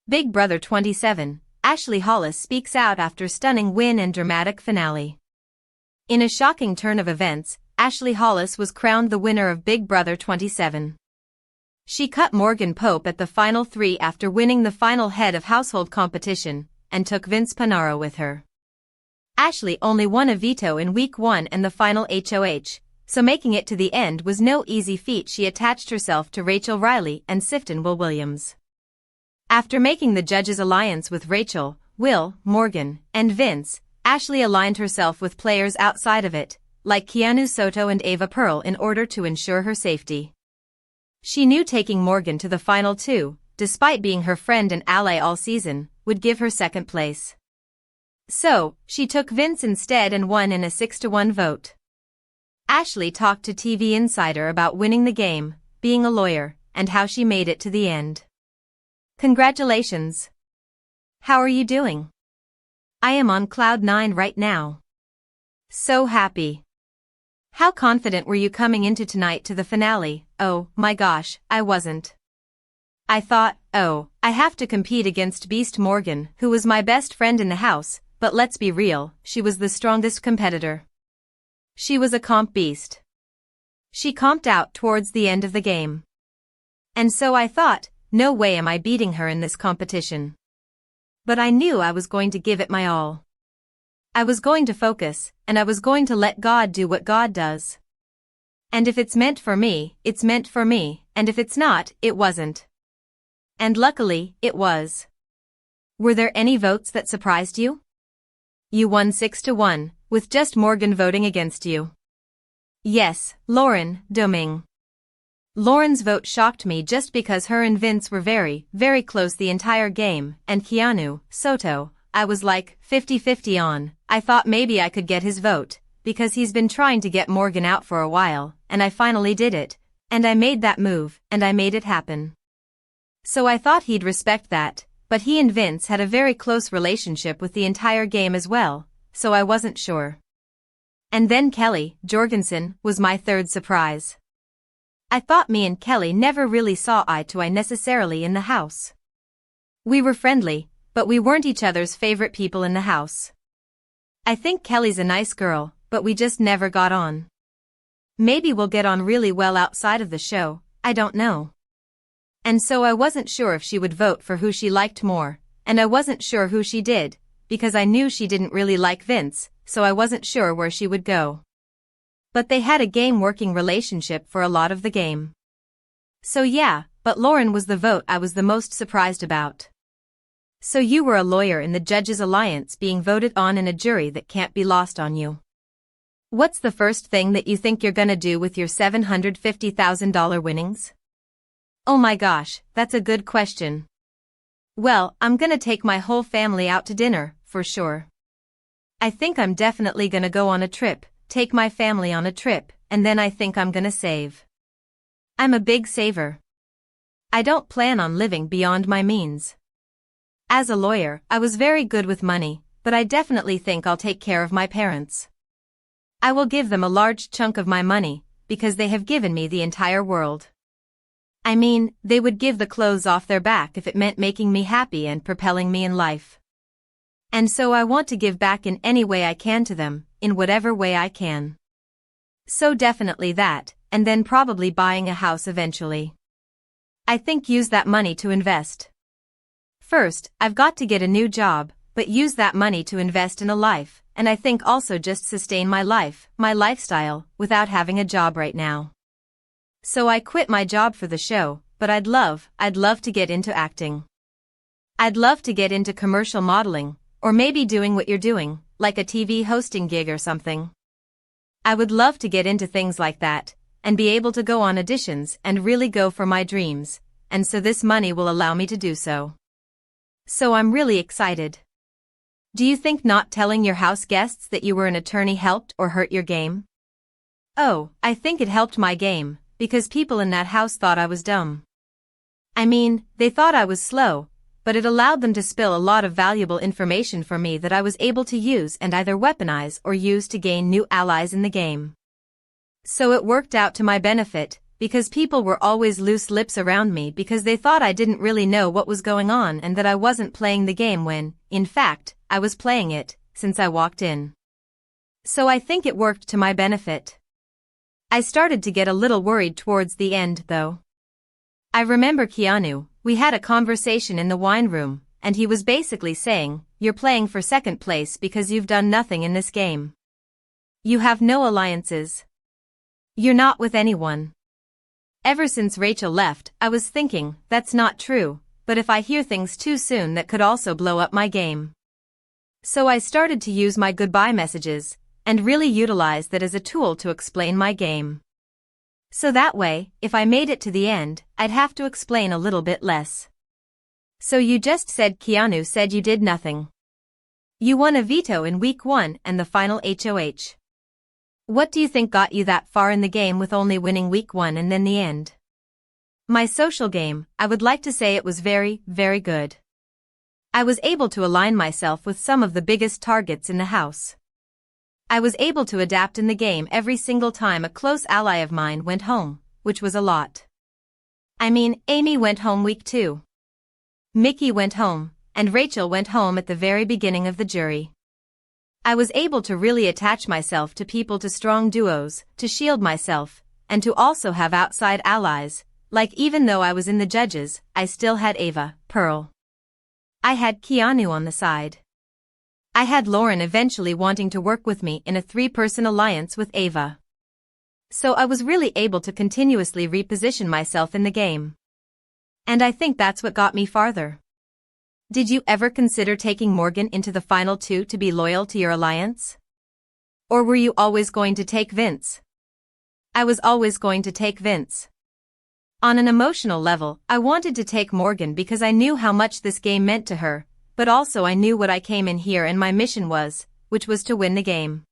Big Brother 27, Ashley Hollis speaks out after stunning win and dramatic finale. In a shocking turn of events, Ashley Hollis was crowned the winner of Big Brother 27. She cut Morgan Pope at the final 3 after winning the final head of household competition, and took Vince Panaro with her. Ashley only won a veto in week 1 and the final HOH, so making it to the end was no easy feat. She attached herself to Rachel Riley and Sifton Will Williams. After making the judges' alliance with Rachel, Will, Morgan, and Vince, Ashley aligned herself with players outside of it, like Keanu Soto and Ava Pearl, in order to ensure her safety. She knew taking Morgan to the final 2, despite being her friend and ally all season, would give her second place. So, she took Vince instead and won in a 6-1 vote. Ashley talked to TV Insider about winning the game, being a lawyer, and how she made it to the end. Congratulations. How are you doing? I am on cloud 9 right now. So happy. How confident were you coming into tonight to the finale? Oh, my gosh, I wasn't. I thought, oh, I have to compete against Beast Morgan, who was my best friend in the house, but let's be real, she was the strongest competitor. She was a comp beast. She comped out towards the end of the game. And so I thought, no way am I beating her in this competition. But I knew I was going to give it my all. I was going to focus, and I was going to let God do what God does. And if it's meant for me, it's meant for me, and if it's not, it wasn't. And luckily, it was. Were there any votes that surprised you? You won 6-1, with just Morgan voting against you. Yes, Lauren, Doming. Lauren's vote shocked me just because her and Vince were very, very close the entire game, and Keanu Soto, I was like 50-50 on. I thought maybe I could get his vote, because he's been trying to get Morgan out for a while, and I finally did it, and I made that move, and I made it happen. So I thought he'd respect that, but he and Vince had a very close relationship with the entire game as well, so I wasn't sure. And then Kelly Jorgensen was my third surprise. I thought me and Kelly never really saw eye to eye necessarily in the house. We were friendly, but we weren't each other's favorite people in the house. I think Kelly's a nice girl, but we just never got on. Maybe we'll get on really well outside of the show, I don't know. And so I wasn't sure if she would vote for who she liked more, and I wasn't sure who she did, because I knew she didn't really like Vince, so I wasn't sure where she would go. But they had a game-working relationship for a lot of the game. So yeah, but Lauren was the vote I was the most surprised about. So you were a lawyer in the Judges' Alliance being voted on in a jury that can't be lost on you. What's the first thing that you think you're gonna do with your $750,000 winnings? Oh my gosh, that's a good question. Well, I'm gonna take my whole family out to dinner, for sure. I think I'm definitely gonna go on a trip, take my family on a trip, and then I think I'm gonna save. I'm a big saver. I don't plan on living beyond my means. As a lawyer, I was very good with money, but I definitely think I'll take care of my parents. I will give them a large chunk of my money, because they have given me the entire world. I mean, they would give the clothes off their back if it meant making me happy and propelling me in life. And so I want to give back in any way I can to them, in whatever way I can. So definitely that, and then probably buying a house eventually. I think use that money to invest. First, I've got to get a new job, but use that money to invest in a life, and I think also just sustain my life, my lifestyle, without having a job right now. So I quit my job for the show, but I'd love to get into acting. I'd love to get into commercial modeling, or maybe doing what you're doing, like a TV hosting gig or something. I would love to get into things like that, and be able to go on auditions and really go for my dreams, and so this money will allow me to do so. So I'm really excited. Do you think not telling your house guests that you were an attorney helped or hurt your game? Oh, I think it helped my game, because people in that house thought I was dumb. I mean, they thought I was slow, but it allowed them to spill a lot of valuable information for me that I was able to use and either weaponize or use to gain new allies in the game. So it worked out to my benefit, because people were always loose lips around me because they thought I didn't really know what was going on and that I wasn't playing the game when, in fact, I was playing it, since I walked in. So I think it worked to my benefit. I started to get a little worried towards the end, though. I remember Keanu, we had a conversation in the wine room, and he was basically saying, "You're playing for second place because you've done nothing in this game. You have no alliances. You're not with anyone." Ever since Rachel left, I was thinking, that's not true, but if I hear things too soon that could also blow up my game. So I started to use my goodbye messages, and really utilize that as a tool to explain my game. So that way, if I made it to the end, I'd have to explain a little bit less. So you just said Keanu said you did nothing. You won a veto in week 1 and the final HOH. What do you think got you that far in the game with only winning week 1 and then the end? My social game, I would like to say it was very, very good. I was able to align myself with some of the biggest targets in the house. I was able to adapt in the game every single time a close ally of mine went home, which was a lot. I mean, Amy went home week 2. Mickey went home, and Rachel went home at the very beginning of the jury. I was able to really attach myself to people, to strong duos, to shield myself, and to also have outside allies, like even though I was in the judges, I still had Ava, Pearl. I had Keanu on the side. I had Lauren eventually wanting to work with me in a 3-person alliance with Ava. So I was really able to continuously reposition myself in the game. And I think that's what got me farther. Did you ever consider taking Morgan into the final 2 to be loyal to your alliance? Or were you always going to take Vince? I was always going to take Vince. On an emotional level, I wanted to take Morgan because I knew how much this game meant to her, but also I knew what I came in here and my mission was, which was to win the game.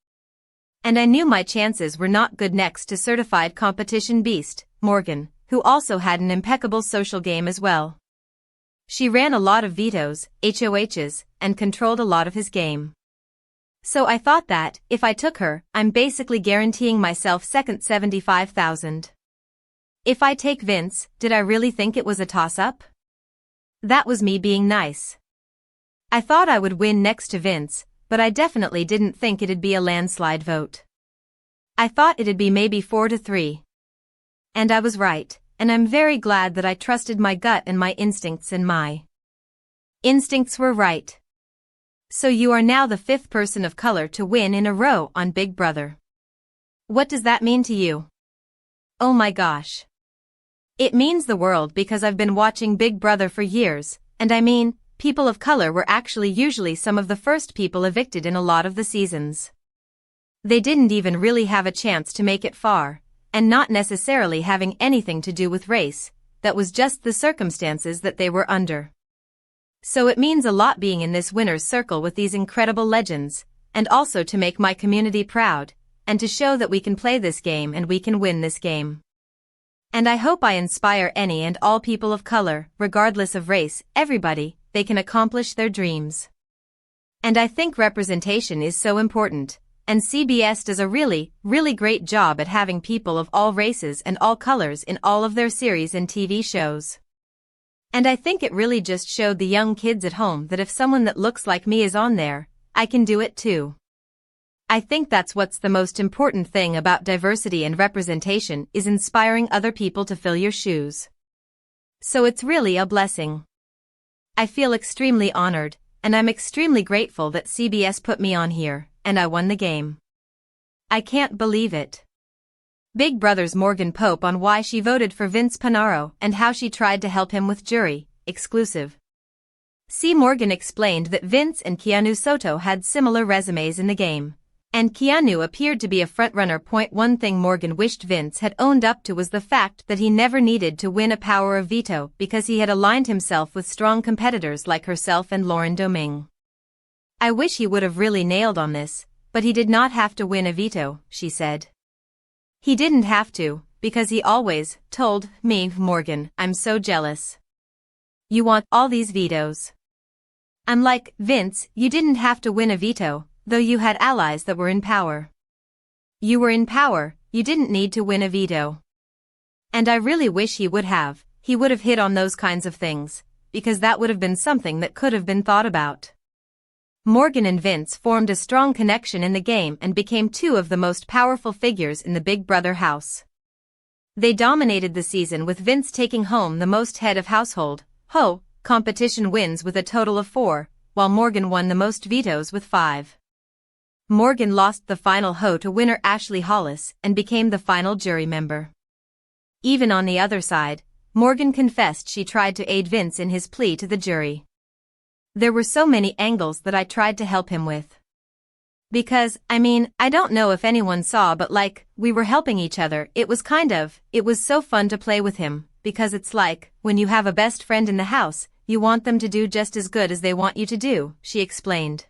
And I knew my chances were not good next to certified competition beast, Morgan, who also had an impeccable social game as well. She ran a lot of vetoes, HOHs, and controlled a lot of his game. So I thought that, if I took her, I'm basically guaranteeing myself second 75,000. If I take Vince, did I really think it was a toss-up? That was me being nice. I thought I would win next to Vince, but I definitely didn't think it'd be a landslide vote. I thought it'd be maybe 4-3. And I was right. And I'm very glad that I trusted my gut and my instincts, and my instincts were right. So you are now the 5th person of color to win in a row on Big Brother. What does that mean to you? Oh my gosh. It means the world because I've been watching Big Brother for years, and I mean, people of color were actually usually some of the first people evicted in a lot of the seasons. They didn't even really have a chance to make it far. And not necessarily having anything to do with race, that was just the circumstances that they were under. So it means a lot being in this winner's circle with these incredible legends, and also to make my community proud, and to show that we can play this game and we can win this game. And I hope I inspire any and all people of color, regardless of race, everybody, they can accomplish their dreams. And I think representation is so important. And CBS does a really, really great job at having people of all races and all colors in all of their series and TV shows. And I think it really just showed the young kids at home that if someone that looks like me is on there, I can do it too. I think that's what's the most important thing about diversity and representation, is inspiring other people to fill your shoes. So it's really a blessing. I feel extremely honored, and I'm extremely grateful that CBS put me on here. And I won the game. I can't believe it. Big Brother's Morgan Pope on why she voted for Vince Panaro and how she tried to help him with jury, exclusive. C. Morgan explained that Vince and Keanu Soto had similar resumes in the game, and Keanu appeared to be a frontrunner. One thing Morgan wished Vince had owned up to was the fact that he never needed to win a power of veto because he had aligned himself with strong competitors like herself and Lauren Domingue. I wish he would have really nailed on this, but he did not have to win a veto, she said. He didn't have to, because he always told me, Morgan, I'm so jealous. You want all these vetoes. I'm like, Vince, you didn't have to win a veto, though you had allies that were in power. You were in power, you didn't need to win a veto. And I really wish he would have hit on those kinds of things, because that would have been something that could have been thought about. Morgan and Vince formed a strong connection in the game and became two of the most powerful figures in the Big Brother house. They dominated the season with Vince taking home the most head of household competition wins with a total of 4, while Morgan won the most vetoes with 5. Morgan lost the final to winner Ashley Hollis and became the final jury member. Even on the other side, Morgan confessed she tried to aid Vince in his plea to the jury. There were so many angles that I tried to help him with. Because, I don't know if anyone saw, but we were helping each other. It was so fun to play with him, because it's like, when you have a best friend in the house, you want them to do just as good as they want you to do, she explained.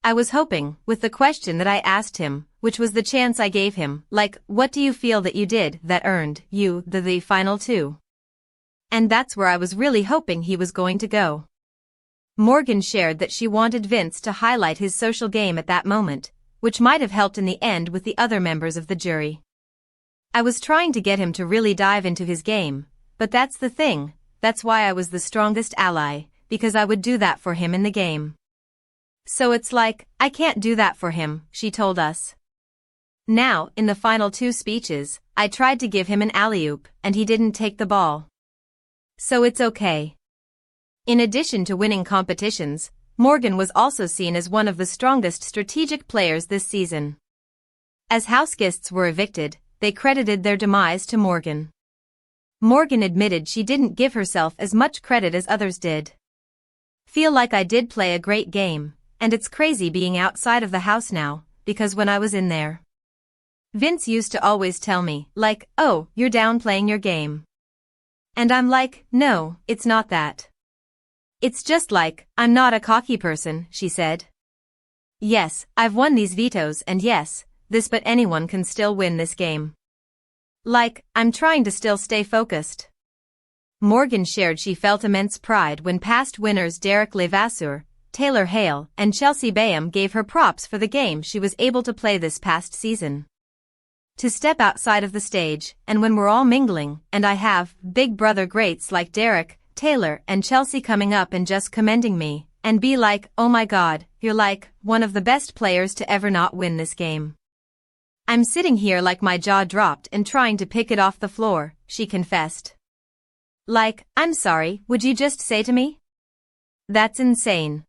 I was hoping, with the question that I asked him, which was the chance I gave him, what do you feel that you did that earned you the final 2? And that's where I was really hoping he was going to go. Morgan shared that she wanted Vince to highlight his social game at that moment, which might have helped in the end with the other members of the jury. I was trying to get him to really dive into his game, but that's the thing, that's why I was the strongest ally, because I would do that for him in the game. So it's I can't do that for him, she told us. Now, in the final 2 speeches, I tried to give him an alley-oop, and he didn't take the ball. So it's okay. In addition to winning competitions, Morgan was also seen as one of the strongest strategic players this season. As house guests were evicted, they credited their demise to Morgan. Morgan admitted she didn't give herself as much credit as others did. Feel like I did play a great game, and it's crazy being outside of the house now, because when I was in there, Vince used to always tell me, oh, you're downplaying your game. And I'm no, it's not that. It's just I'm not a cocky person, she said. Yes, I've won these vetoes and yes, but anyone can still win this game. I'm trying to still stay focused. Morgan shared she felt immense pride when past winners Derek Levasseur, Taylor Hale, and Chelsea Bayham gave her props for the game she was able to play this past season. To step outside of the stage, and when we're all mingling, and I have Big Brother greats like Derek, Taylor, and Chelsea coming up and just commending me, and be oh my god, you're one of the best players to ever not win this game. I'm sitting here my jaw dropped and trying to pick it off the floor, she confessed. I'm sorry, would you just say to me? That's insane.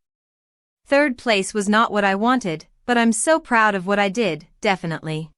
3rd place was not what I wanted, but I'm so proud of what I did, definitely.